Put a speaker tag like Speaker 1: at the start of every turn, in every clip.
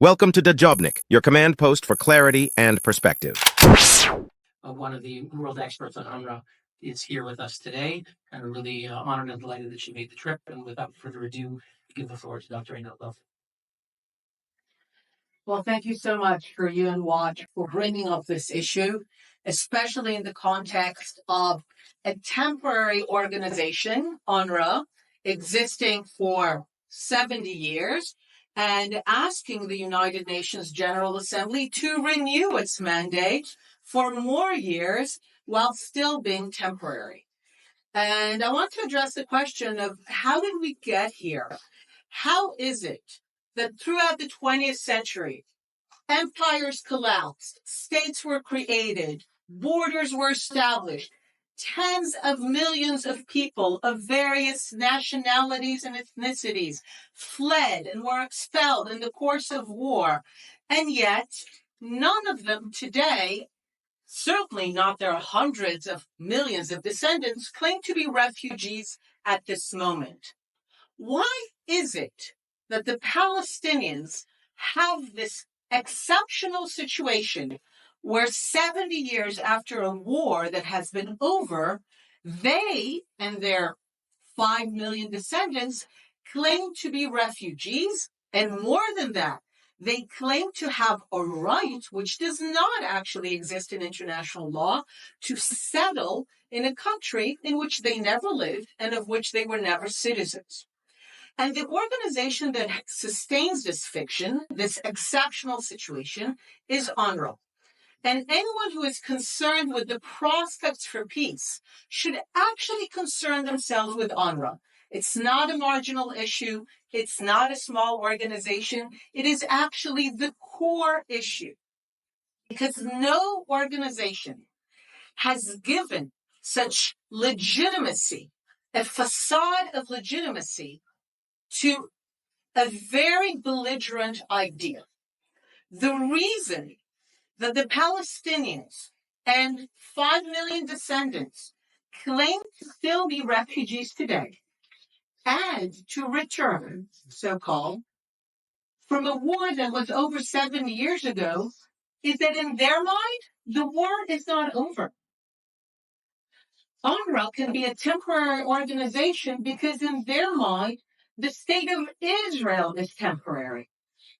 Speaker 1: Welcome to Dajobnik, your command post for clarity and perspective.
Speaker 2: One of the world experts on UNRWA is here with us today, and we're really honored and delighted that she made the trip. And without further ado, I give the floor to Dr. Einat Wilf.
Speaker 3: Well, thank you so much for UNRWA for bringing up this issue, especially in the context of a temporary organization, UNRWA, existing for 70 years, and asking the United Nations General Assembly to renew its mandate for more years while still being temporary. And I want to address the question of how did we get here? How is it that throughout the 20th century, empires collapsed, states were created, borders were established, tens of millions of people of various nationalities and ethnicities fled and were expelled in the course of war, and yet none of them today, certainly not their hundreds of millions of descendants, claim to be refugees at this moment? Why is it that the Palestinians have this exceptional situation where 70 years after a war that has been over, they and their 5 million descendants claim to be refugees, and more than that, they claim to have a right, which does not actually exist in international law, to settle in a country in which they never lived and of which they were never citizens. And the organization that sustains this fiction, this exceptional situation, is UNRWA. And anyone who is concerned with the prospects for peace should actually concern themselves with UNRWA. It's not a marginal issue. It's not a small organization. It is actually the core issue, because no organization has given such legitimacy, a facade of legitimacy, to a very belligerent idea. The reason that the Palestinians and 5 million descendants claim to still be refugees today and to return, so-called, from a war that was over 70 years ago is that in their mind, the war is not over. UNRWA can be a temporary organization because in their mind, the state of Israel is temporary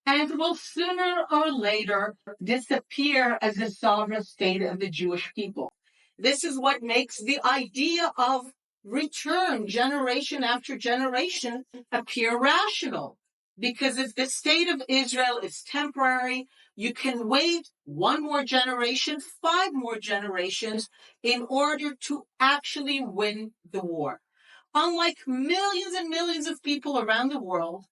Speaker 3: and will sooner or later disappear as the sovereign state of the Jewish people. This is what makes the idea of return generation after generation appear rational. Because if the state of Israel is temporary, you can wait one more generation, 5 more generations, in order to actually win the war. Unlike millions and millions of people around the world,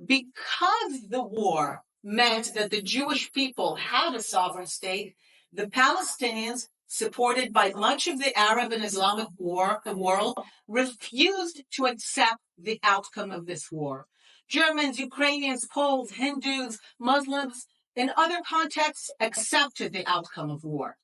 Speaker 3: because the war meant that the Jewish people had a sovereign state, the Palestinians, supported by much of the Arab and Islamic world, refused to accept the outcome of this war. Germans, Ukrainians, Poles, Hindus, Muslims, in other contexts, accepted the outcome of war.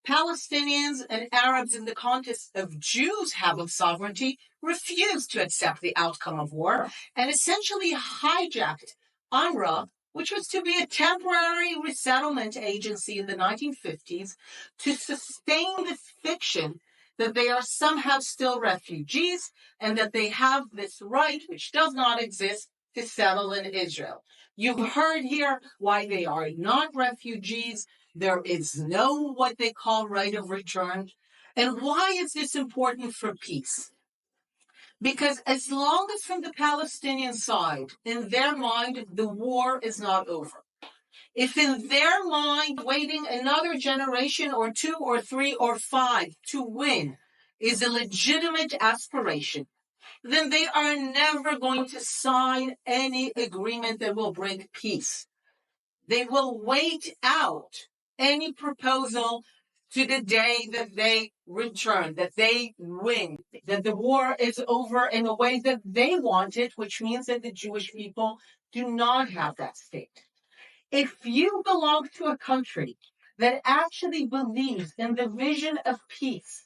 Speaker 3: Palestinians and Arabs in the context of Jews having sovereignty refused to accept the outcome of war and essentially hijacked UNRWA, which was to be a temporary resettlement agency in the 1950s, to sustain this fiction that they are somehow still refugees and that they have this right, which does not exist, to settle in Israel. You've heard here why they are not refugees. There is no what they call right of return. And why is this important for peace? Because as long as from the Palestinian side, in their mind, the war is not over. If in their mind, waiting another generation or 2 or 3 or 5 to win is a legitimate aspiration, then they are never going to sign any agreement that will bring peace. They will wait out any proposal to the day that they return, that they win, that the war is over in a way that they want it, which means that the Jewish people do not have that state. If you belong to a country that actually believes in the vision of peace,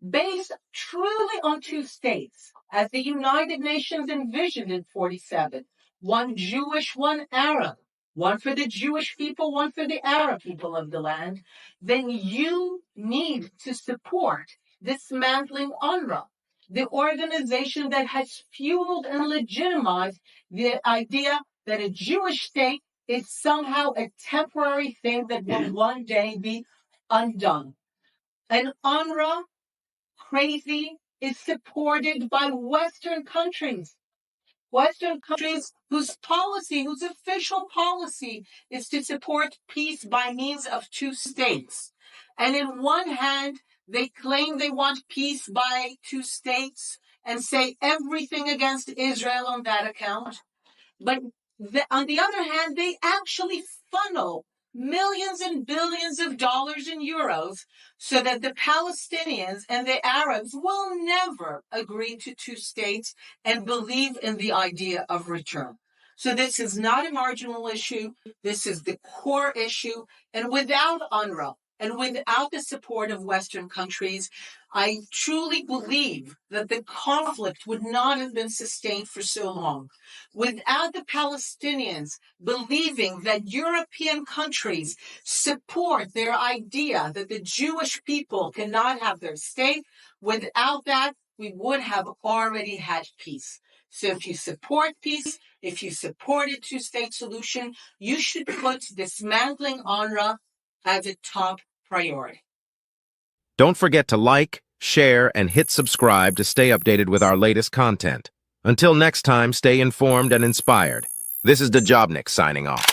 Speaker 3: based truly on 2 states, as the United Nations envisioned in 47, one Jewish, one Arab, one for the Jewish people, one for the Arab people of the land, then you need to support dismantling UNRWA, the organization that has fueled and legitimized the idea that a Jewish state is somehow a temporary thing that will one day be undone. And UNRWA, crazy, is supported by Western countries. Western countries whose policy, whose official policy is to support peace by means of two states. And in one hand, they claim they want peace by two states and say everything against Israel on that account. But on the other hand, they actually funnel millions and billions of dollars in euros so that the Palestinians and the Arabs will never agree to two states and believe in the idea of return. So this is not a marginal issue. This is the core issue. And without UNRWA and without the support of Western countries, I truly believe that the conflict would not have been sustained for so long. Without the Palestinians believing that European countries support their idea that the Jewish people cannot have their state, without that, we would have already had peace. So if you support peace, if you support a two-state solution, you should put dismantling UNRWA as a top priority.
Speaker 1: Don't forget to like, share, and hit subscribe to stay updated with our latest content. Until next time, stay informed and inspired. This is Dejobnik signing off.